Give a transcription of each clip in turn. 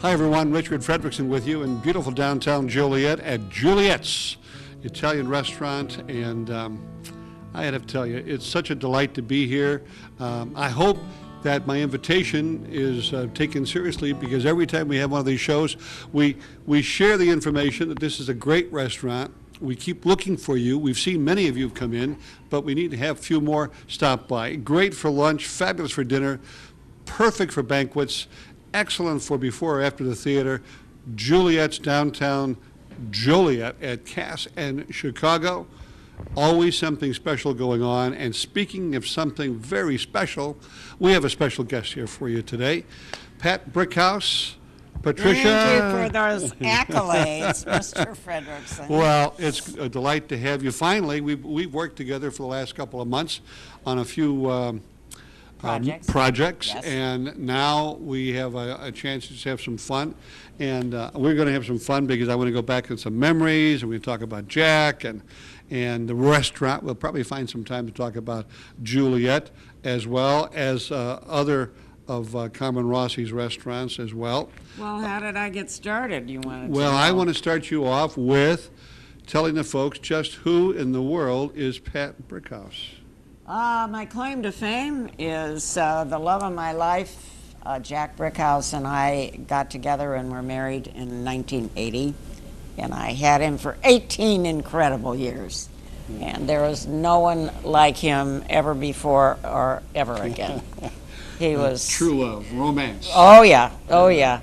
Hi everyone, Richard Fredrickson with you in beautiful downtown Joliet at JULIET'S Italian restaurant, and I had to tell you, it's such a delight to be here. I hope that my invitation is taken seriously, because every time we have one of these shows, we share the information that this is a great restaurant. We keep looking for you. We've seen many of you have come in, but we need to have a few more stop by. Great for lunch, fabulous for dinner, perfect for banquets, excellent for before or after the theater. JULIET'S downtown Joliet at Cass and Chicago. Always something special going on. And speaking of something very special, we have a special guest here for you today. Pat Brickhouse, Patricia. Thank you for those accolades, Mr. Fredrickson. Well, it's a delight to have you. Finally, we've worked together for the last couple of months on a few projects, yes. And now we have a chance to just have some fun, and we're going to have some fun because I want to go back to some memories, and we're going to talk about Jack and the restaurant. We'll probably find some time to talk about Juliet, as well as other of Carmen Rossi's restaurants as well. Well, how did I get started? You wanted Well, to know? I want to start you off with telling the folks just who in the world is Pat Brickhouse. My claim to fame is the love of my life. Jack Brickhouse and I got together and were married in 1980, and I had him for 18 incredible years. And there was no one like him ever before or ever again. He was true love, romance. Oh yeah, oh yeah.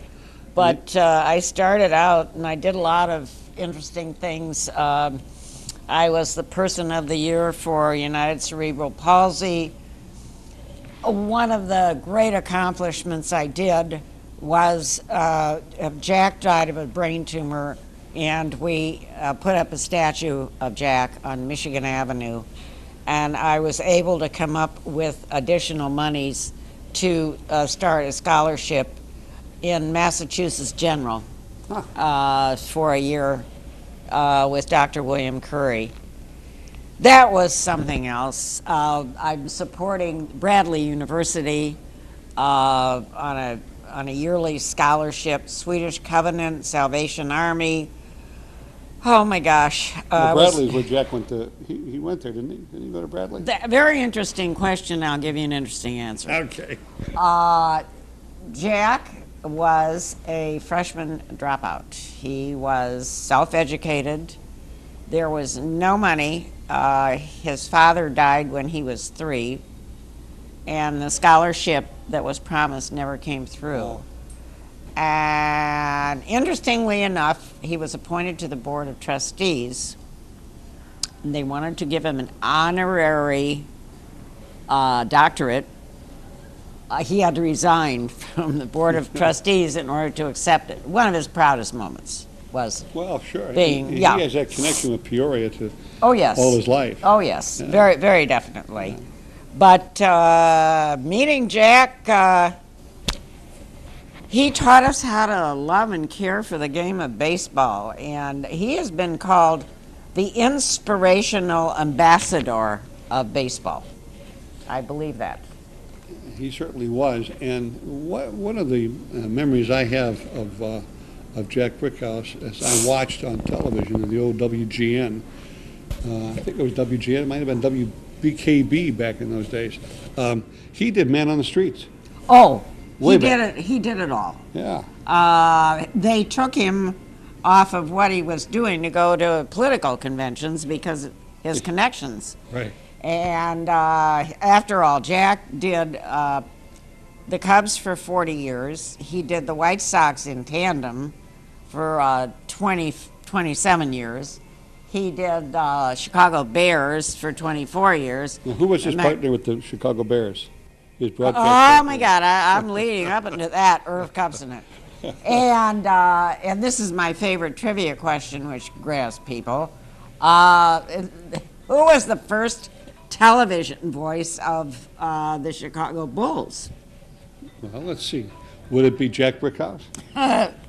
But I started out, and I did a lot of interesting things. I was the person of the year for United Cerebral Palsy. One of the great accomplishments I did was Jack died of a brain tumor, and we put up a statue of Jack on Michigan Avenue, and I was able to come up with additional monies to start a scholarship in Massachusetts General for a year with Dr. William Curry. That was something else. I'm supporting Bradley University on a yearly scholarship, Swedish Covenant, Salvation Army. Oh my gosh. Well, Bradley's where Jack went to. He went there, didn't he? Didn't he go to Bradley? Very interesting question. I'll give you an interesting answer. Okay. Jack was a freshman dropout. He was self-educated. There was no money. His father died when he was 3, and the scholarship that was promised never came through. Oh. And interestingly enough, he was appointed to the Board of Trustees. And they wanted to give him an honorary doctorate. He had to resign from the Board of Trustees in order to accept it. One of his proudest moments was being, he has that connection with Peoria to oh, yes. all his life. Oh, yes, yeah. Very, very definitely. Yeah. But meeting Jack, he taught us how to love and care for the game of baseball, and he has been called the inspirational ambassador of baseball. I believe that. He certainly was, and one of the memories I have of Jack Brickhouse, as I watched on television in the old WGN, I think it was WGN, it might have been WBKB back in those days. He did Man on the Streets. Oh, he did it all. Yeah. They took him off of what he was doing to go to political conventions because of his connections. Right. And after all, Jack did the Cubs for 40 years. He did the White Sox in tandem for 27 years. He did Chicago Bears for 24 years. Now, who was his partner with the Chicago Bears? His broadcast partner? My God, I'm leading up into that, Irv Kupcinet. And this is my favorite trivia question, which grabs people. Who was the first television voice of the Chicago Bulls? Well, let's see. Would it be Jack Brickhouse?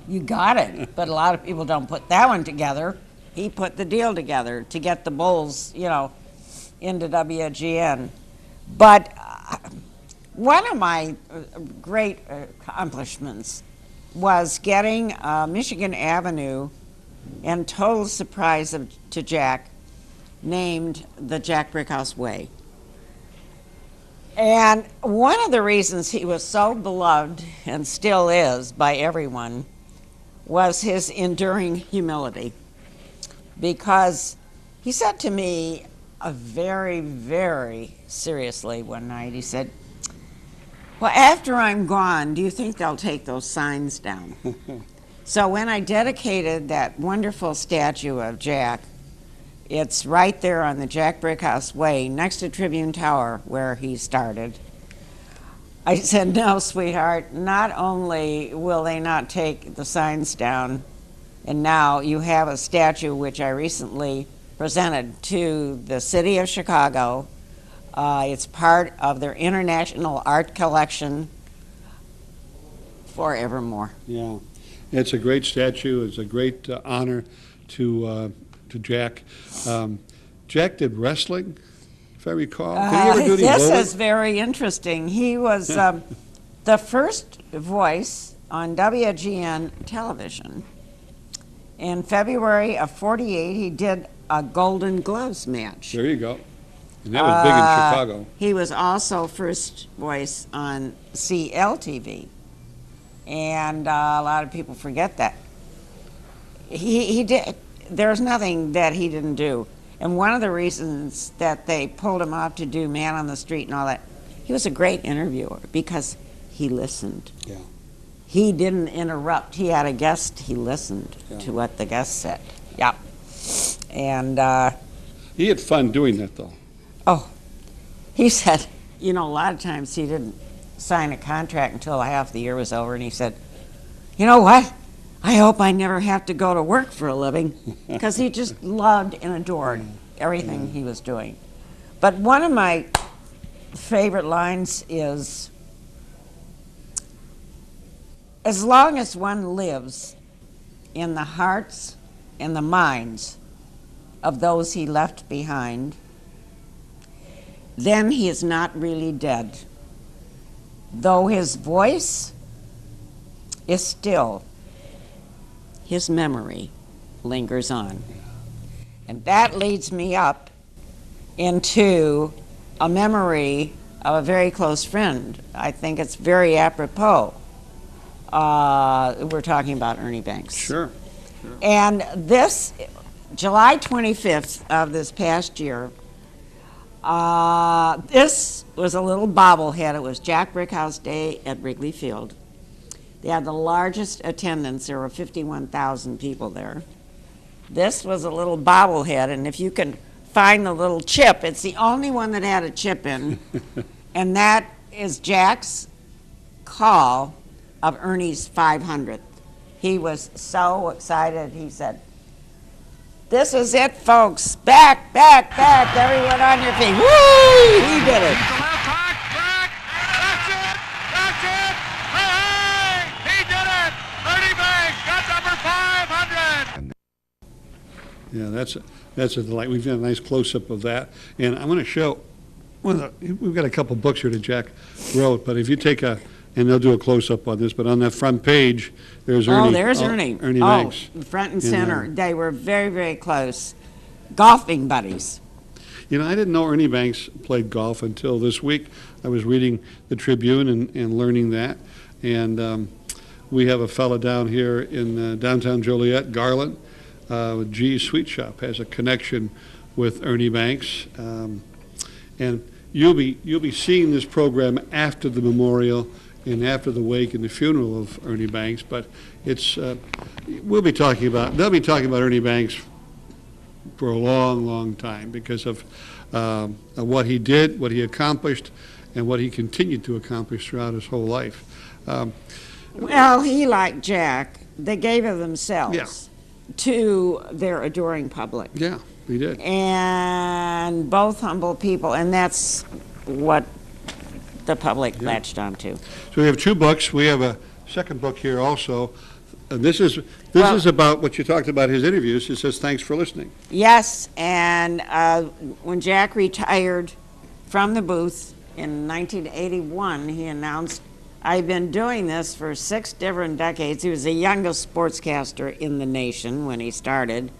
You got it, but a lot of people don't put that one together. He put the deal together to get the Bulls, into WGN. But one of my great accomplishments was getting Michigan Avenue, and total surprise to Jack, named the Jack Brickhouse Way. And one of the reasons he was so beloved, and still is by everyone, was his enduring humility. Because he said to me very, very seriously one night, he said, well, after I'm gone, do you think they'll take those signs down? So when I dedicated that wonderful statue of Jack, it's right there on the Jack Brickhouse Way, next to Tribune Tower, where he started. I said, no, sweetheart, not only will they not take the signs down, and now you have a statue which I recently presented to the city of Chicago. It's part of their international art collection forevermore. Yeah, it's a great statue. It's a great honor to Jack. Jack did wrestling, if I recall. Did he ever do any This bowling? is very interesting. He was the first voice on WGN television. In February of '48, he did a Golden Gloves match. There you go. And that was big in Chicago. He was also first voice on CLTV. And a lot of people forget that. He did. There's nothing that he didn't do. And one of the reasons that they pulled him off to do Man on the Street and all that, he was a great interviewer because he listened. Yeah. He didn't interrupt. He had a guest. He listened to what the guest said. Yeah. And He had fun doing that, though. oh, he said, you know, a lot of times he didn't sign a contract until half the year was over, and he said, you know what? I hope I never have to go to work for a living, because he just loved and adored everything he was doing. But one of my favorite lines is, as long as one lives in the hearts and the minds of those he left behind, then he is not really dead, though his voice is still, his memory lingers on. And that leads me up into a memory of a very close friend. I think it's very apropos. We're talking about Ernie Banks. Sure. And this, July 25th of this past year, this was a little bobblehead. It was Jack Brickhouse Day at Wrigley Field. They had the largest attendance. There were 51,000 people there. This was a little bobblehead, and if you can find the little chip, it's the only one that had a chip in, and that is Jack's call of Ernie's 500th. He was so excited. He said, "This is it, folks. Back, back, back. Everyone on your feet." Woo! He did it. That's it! Hey! He did it! Ernie Banks got number 500! Yeah, that's a delight. We've got a nice close-up of that. And I'm going to show, we've got a couple books here that Jack wrote, but if you take and they'll do a close-up on this, but on that front page, there's Ernie. Oh, there's Ernie. Ernie Banks. Front and center. They were very, very close. Golfing buddies. You know, I didn't know Ernie Banks played golf until this week. I was reading the Tribune and learning that. And we have a fella down here in downtown Joliet, Garland, with G's Sweet Shop, has a connection with Ernie Banks. And you'll be seeing this program after the memorial and after the wake and the funeral of Ernie Banks. But it's they'll be talking about Ernie Banks for a long, long time because of what he did, what he accomplished, and what he continued to accomplish throughout his whole life. Well, he, like Jack, they gave of themselves Yeah. to their adoring public. Yeah, he did. And both humble people, and that's what the public latched onto. So we have two books. We have a second book here also. This is about what you talked about, his interviews. It says, "Thanks for listening." Yes, and when Jack retired from the booth in 1981, he announced I've been doing this for 6 different decades. He was the youngest sportscaster in the nation when he started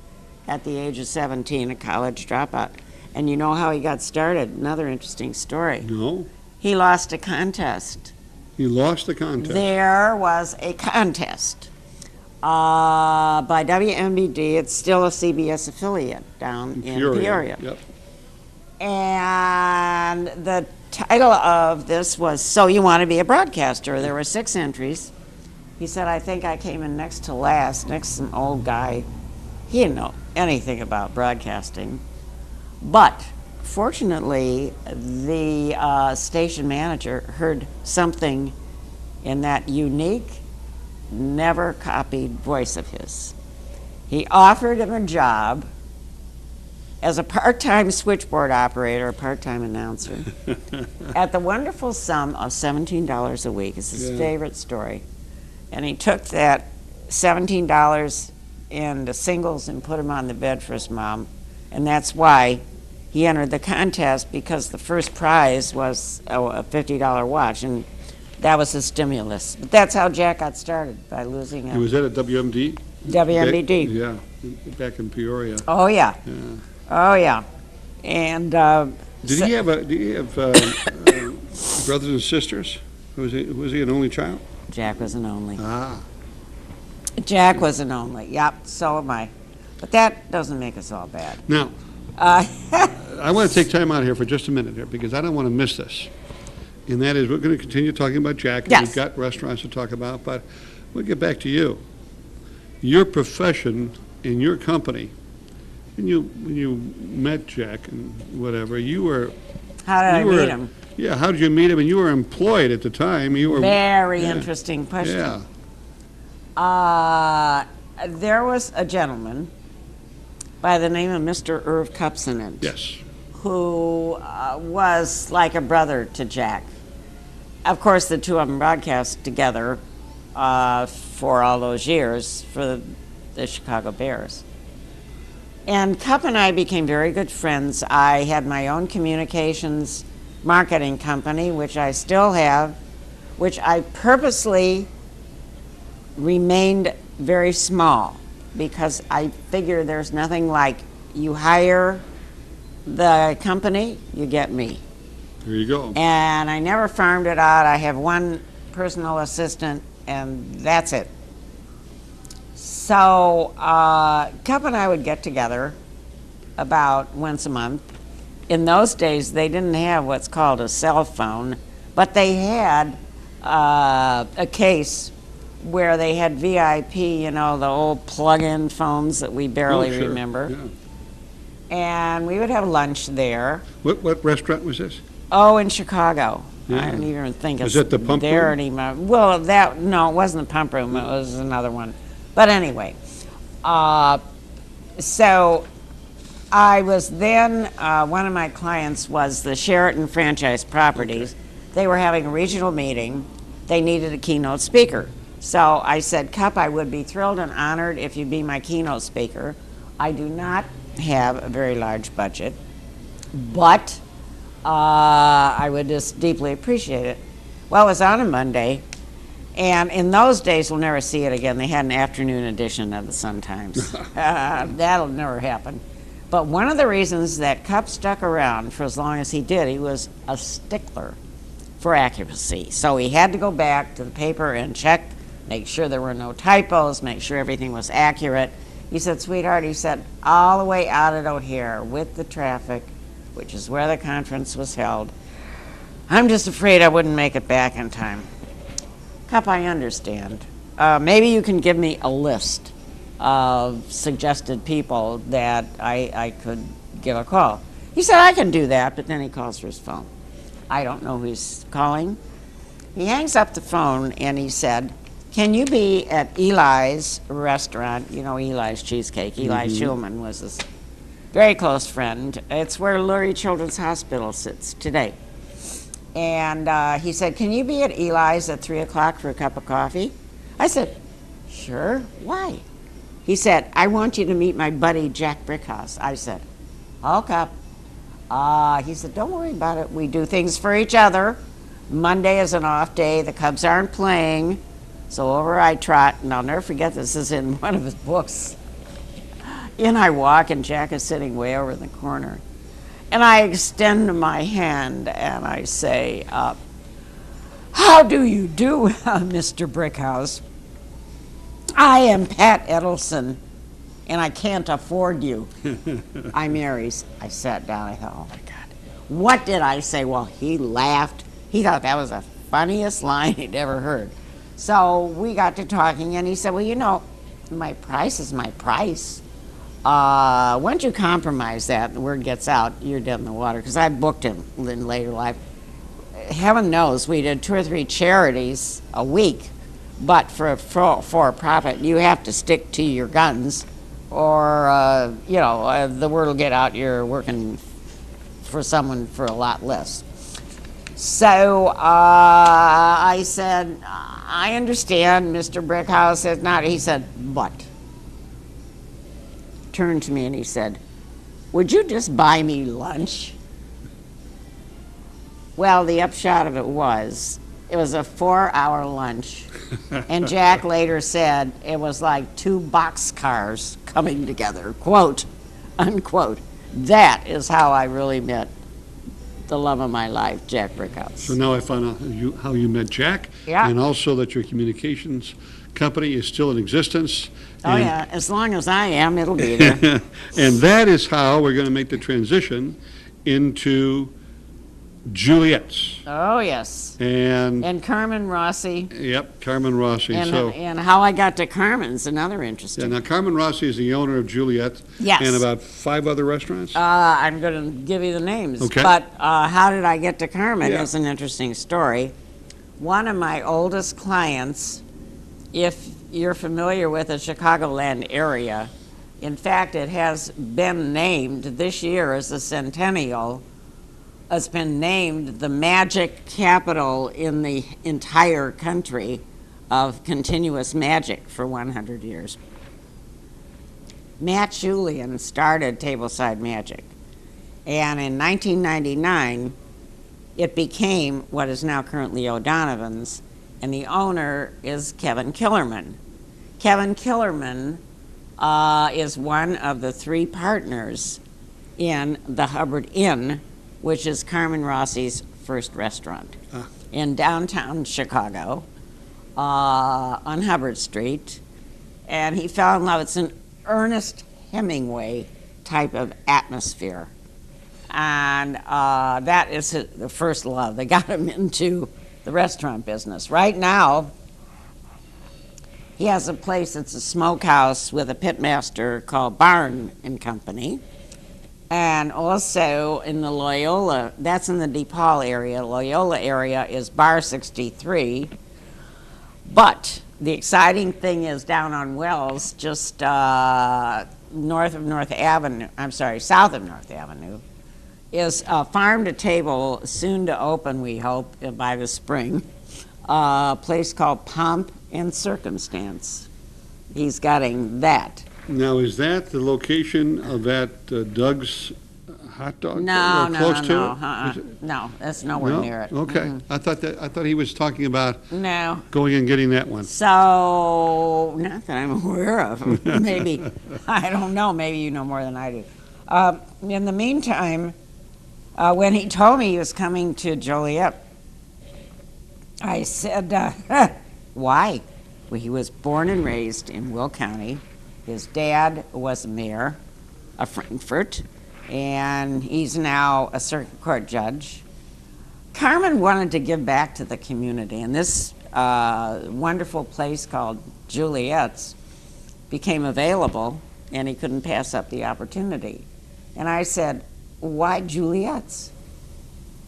at the age of 17, a college dropout. And you know how he got started? Another interesting story. No? He lost a contest. He lost the contest. There was a contest by WMBD. It's still a CBS affiliate down in Peoria. Yep. And the title of this was, So You Want to Be a Broadcaster? There were 6 entries. He said, I think I came in next to last, next to some old guy. He didn't know anything about broadcasting. But fortunately, the station manager heard something in that unique, never copied voice of his. He offered him a job as a part-time switchboard operator, a part-time announcer, at the wonderful sum of $17 a week. It's his favorite story. And he took that $17 into singles and put him on the bed for his mom. And that's why he entered the contest, because the first prize was a $50 watch, and that was his stimulus. But that's how Jack got started, by losing He was that at WMD? WMBD. Yeah, back in Peoria. Oh, yeah. Yeah. Oh, yeah. And Did he have brothers and sisters? Was he an only child? Jack was an only. Ah. Jack was an only. Yep, so am I. But that doesn't make us all bad. Now, I want to take time out here for just a minute here, because I don't want to miss this. And that is, we're going to continue talking about Jack, and Yes. we've got restaurants to talk about, but we'll get back to you. Your profession in your company, when you met Jack and whatever, you were... How did I you were- meet him? Yeah, how did you meet him? And you were employed at the time. You were... Very yeah. interesting question. Yeah. There was a gentleman by the name of Mr. Irv Kupsonen, Yes. who was like a brother to Jack. Of course, the two of them broadcast together for all those years for the Chicago Bears. And Cup and I became very good friends. I had my own communications marketing company, which I still have, which I purposely remained very small, because I figure there's nothing like you hire the company, you get me. There you go. And I never farmed it out. I have one personal assistant, and that's it. So Cup and I would get together about once a month. In those days, they didn't have what's called a cell phone, but they had a case where they had VIP, you know, the old plug-in phones that we barely Sure. remember. Yeah. And we would have lunch there. What restaurant was this? Oh, in Chicago. Yeah. I don't even think Was it's it the Pump there Room? anymore. Well, no, it wasn't the Pump Room. It was another one. But anyway, so I was then, one of my clients was the Sheraton Franchise Properties. They were having a regional meeting. They needed a keynote speaker. So I said, Cup, I would be thrilled and honored if you'd be my keynote speaker. I do not have a very large budget, but I would just deeply appreciate it. Well, it was on a Monday, and in those days, we'll never see it again. They had an afternoon edition of the Sun-Times. That'll never happen. But one of the reasons that Cup stuck around for as long as he did, he was a stickler for accuracy. So he had to go back to the paper and check, make sure there were no typos, make sure everything was accurate. He said, sweetheart, he said, all the way out at O'Hare with the traffic, which is where the conference was held, I'm just afraid I wouldn't make it back in time. Cup, I understand. Maybe you can give me a list of suggested people that I could give a call. He said, I can do that, but then he calls for his phone. I don't know who's calling. He hangs up the phone and he said, can you be at Eli's restaurant? You know, Eli's Cheesecake. Eli Schulman was his very close friend. It's where Lurie Children's Hospital sits today. And he said, can you be at Eli's at 3 o'clock for a cup of coffee? I said, sure, why? He said, I want you to meet my buddy Jack Brickhouse. I said, oh, Cup. He said, don't worry about it. We do things for each other. Monday is an off day. The Cubs aren't playing. So over I trot, and I'll never forget this is in one of his books. In I walk, and Jack is sitting way over in the corner. And I extend my hand, and I say, how do you do, Mr. Brickhouse? I am Pat Edelson, and I can't afford you. I sat down. I thought, oh, my God. What did I say? Well, he laughed. He thought that was the funniest line he'd ever heard. So we got to talking, and he said, well, you know, my price is my price. Once you compromise that, the word gets out, you're dead in the water. Because I booked him in later life. Heaven knows we did 2 or 3 charities a week, but for a profit, you have to stick to your guns, or the word will get out. You're working for someone for a lot less. So I said, I understand, Mr. Brickhouse says not. He said, but. Turned to me and he said, would you just buy me lunch? Well, the upshot of it was a 4-hour lunch. And Jack later said it was like 2 boxcars coming together, quote, unquote. That is how I really met the love of my life, Jack Brickhouse. So now I found out how you met Jack. Yeah. And also that your communications company is still in existence. Oh, yeah. As long as I am, it'll be there. And that is how we're going to make the transition into JULIET'S. Oh, yes. And Carmen Rossi. Yep, Carmen Rossi. And how I got to Carmen's another interesting. Yeah, now Carmen Rossi is the owner of JULIET'S. Yes. And about 5 other restaurants. I'm going to give you the names. Okay. But how did I get to Carmen Yeah. is an interesting story. One of my oldest clients, if you're familiar with the Chicagoland area, in fact, it has been named this year as the centennial. It's been named the magic capital in the entire country of continuous magic for 100 years. Matt Julian started Tableside Magic, and in 1999, it became what is now currently O'Donovan's, and the owner is Kevin Killerman. Kevin Killerman is one of the 3 partners in the Hubbard Inn, which is Carmen Rossi's first restaurant in downtown Chicago on Hubbard Street. And he fell in love. It's an Ernest Hemingway type of atmosphere. And that is the first love. They got him into the restaurant business. Right now, he has a place that's a smokehouse with a pitmaster called Barn and Company. And also in the Loyola, that's in the DePaul area. Loyola area is Bar 63. But the exciting thing is down on Wells, just south of North Avenue, is a farm to table, soon to open, we hope, by the spring, a place called Pomp and Circumstance. He's getting that. Now, is that the location of that Doug's hot dog? No, close to no, it? Is it? no, that's nowhere No? near it. Okay. Mm-mm. I thought he was talking about No. going and getting that one. So, not that I'm aware of. Maybe, I don't know, maybe you know more than I do. In the meantime, when he told me he was coming to Joliet, I said, why? Well, he was born and raised in Will County. His dad was mayor of Frankfort, and he's now a circuit court judge. Carmen wanted to give back to the community, and this wonderful place called JULIET'S became available, and he couldn't pass up the opportunity. And I said, why JULIET'S?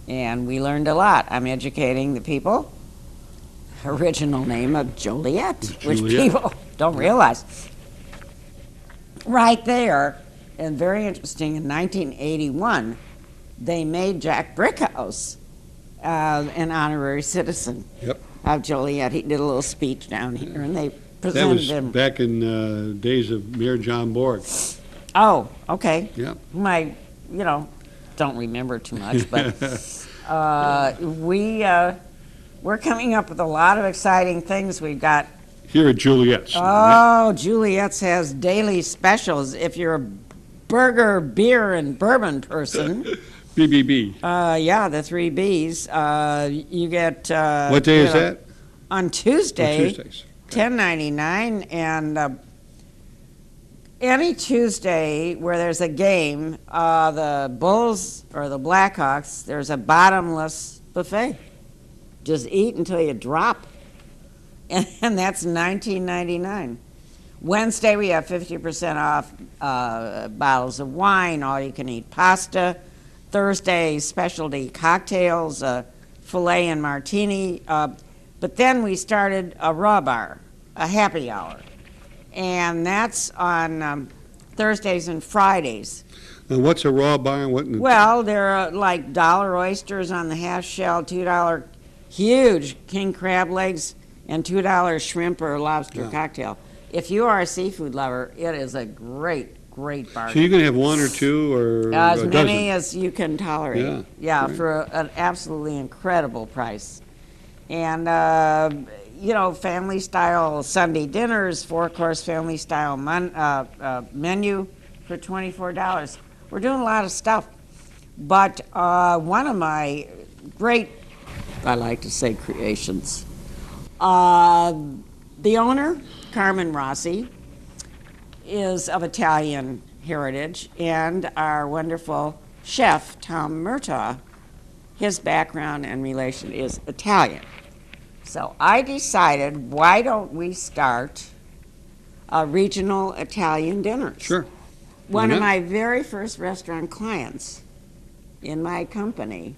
And we learned a lot. I'm educating the people. Original name of Joliet, which people don't realize. Right there, and very interesting, in 1981, they made Jack Brickhouse an honorary citizen of Joliet. He did a little speech down here, and they presented him. That was back in days of Mayor John Borg. Oh, okay. Yep. Don't remember too much, but we we're coming up with a lot of exciting things. We've got, Here at Juliet's. oh, Juliet's has daily specials. If you're a burger, beer, and bourbon person, BBB. yeah, the 3 Bs, you get. What day is that? On Tuesday. On Tuesdays. $10.99, and any Tuesday where there's a game, the Bulls or the Blackhawks, there's a bottomless buffet. Just eat until you drop, and that's $19.99. Wednesday we have 50% off bottles of wine, all you can eat pasta. Thursday specialty cocktails, filet and martini. But then we started a raw bar, a happy hour, and that's on Thursdays and Fridays. And what's a raw bar? Well, there are like dollar oysters on the half shell, $2 huge king crab legs, and $2 shrimp or lobster cocktail. If you are a seafood lover, it is a great bargain. So you can have one or two or as a many dozen. as you can tolerate. Yeah, right. For an absolutely incredible price. And, family style Sunday dinners, 4-course family style menu for $24. We're doing a lot of stuff. But one of my great, I like to say, creations, the owner, Carmen Rossi, is of Italian heritage, and our wonderful chef, Tom Murtaugh, his background and relation is Italian. So I decided, why don't we start regional Italian dinners? Sure. One of my very first restaurant clients in my company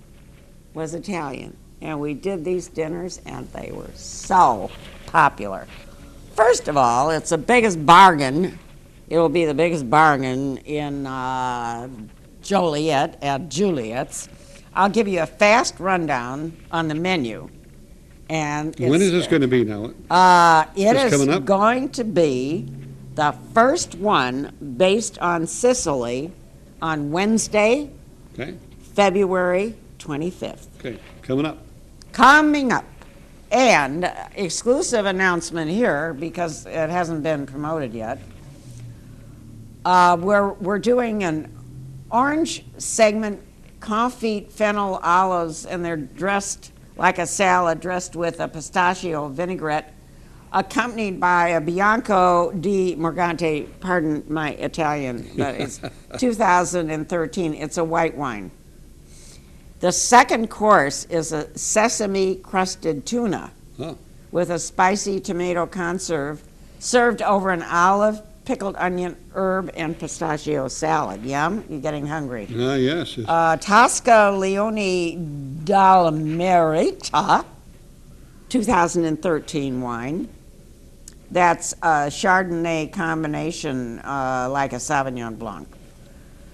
was Italian, and we did these dinners, and they were so popular. First of all, it's the biggest bargain. It will be the biggest bargain in Joliet at Juliet's. I'll give you a fast rundown on the menu. And When is this going to be now? It Just is coming up? going to be the first one based on Sicily on Wednesday, Okay. February 25th. Okay. Coming up. Coming up. And exclusive announcement here, because it hasn't been promoted yet. We're doing an orange segment, confit fennel olives, and they're dressed like a salad, dressed with a pistachio vinaigrette, accompanied by a Bianco di Morgante, pardon my Italian, but it's 2013. It's a white wine. The second course is a sesame-crusted tuna with a spicy tomato conserve, served over an olive, pickled onion, herb, and pistachio salad. Yum? You're getting hungry. Yes. Tosca Leone dalla Merita, 2013 wine. That's a Chardonnay combination like a Sauvignon Blanc.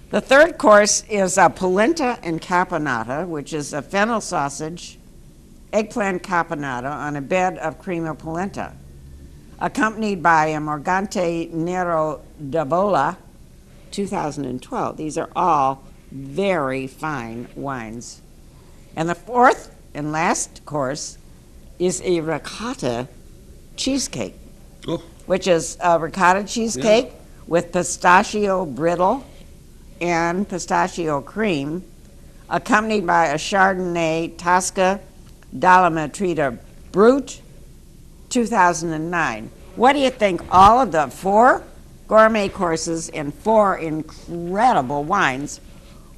The third course is a polenta and caponata, which is a fennel sausage, eggplant caponata on a bed of cream of polenta, accompanied by a Morgante Nero d'Avola, 2012. These are all very fine wines. And the fourth and last course is a ricotta cheesecake, which is a ricotta cheesecake with pistachio brittle and pistachio cream, accompanied by a Chardonnay Tosca dalla Matrita Brut, 2009. What do you think? All of the 4 gourmet courses and 4 incredible wines,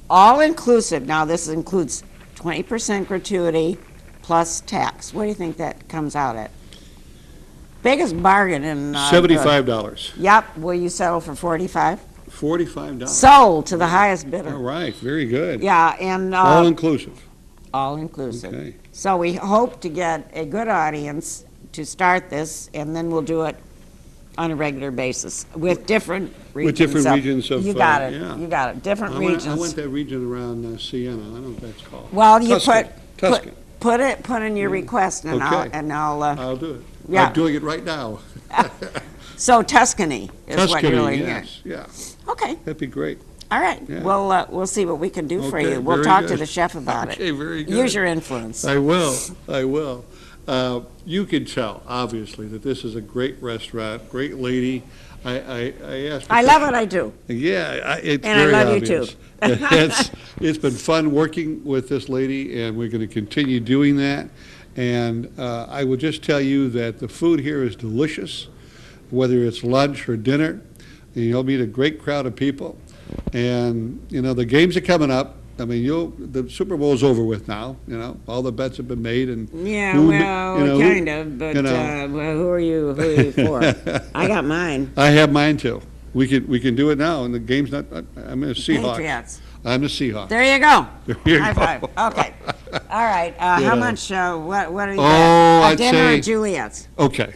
all inclusive. Now this includes 20% gratuity plus tax. What do you think that comes out at? Biggest bargain in $75. Yep. Will you settle for $45? $45. Sold to the highest bidder. All right. Very good. Yeah, and All inclusive. all inclusive. Okay. So we hope to get a good audience to start this, and then we'll do it on a regular basis with different regions. With different regions of. You got it. Yeah. You got it. Different I regions. went that region around Siena. I don't know what that's called. Well, you Tuscan. put in your request, and Okay. I'll do it. yeah. I'm doing it right now. So Tuscany is what you're doing yes. here. Yeah. Okay. That'd be great. All right. Yeah. We'll see what we can do for Okay, you. We'll very talk to good. the chef about it. Okay, very good. Use your influence. I will. You can tell, obviously, that this is a great restaurant, great lady. I asked. I love what I do. Yeah, it's And I very love you obvious. too. It's been fun working with this lady, and we're going to continue doing that. And I will just tell you that the food here is delicious, whether it's lunch or dinner. And you'll meet a great crowd of people. And, you know, the games are coming up. I mean, the Super Bowl's over with now, you know, all the bets have been made and. Yeah, who- well, you know, kind of, but you know. well, who are you for? I got mine. I have mine too. We can do it now, and the game's not, I'm a Seahawk. Patriots. I'm the Seahawk. There you go. There you High go. five. Okay. All right. You How know. much? What are you? Oh, got? I'd Dinner say- at Juliet's. Okay.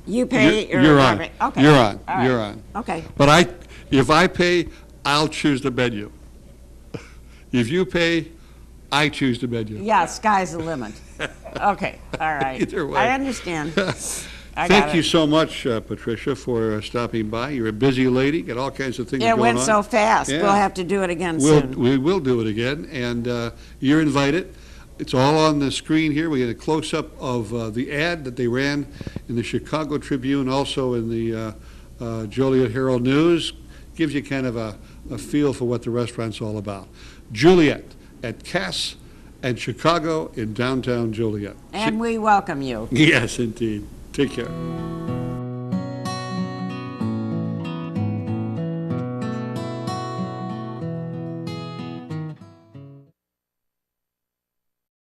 You pay. You're I on. pay? Okay. You're on. All right. You're on. Okay. But if I pay, I'll choose the menu. If you pay, I choose the menu. Yeah, sky's the limit. Okay. All right. Either way. I understand. I got Thank you it. so much, Patricia, for stopping by. You're a busy lady, got all kinds of things It going on. went so fast. Yeah. We'll have to do it again soon. We will do it again, and you're invited. It's all on the screen here. We had a close-up of the ad that they ran in the Chicago Tribune, also in the Joliet Herald News. Gives you kind of a feel for what the restaurant's all about. Juliet at Cass and Chicago in downtown Joliet. And we welcome you. Yes, indeed. Take care.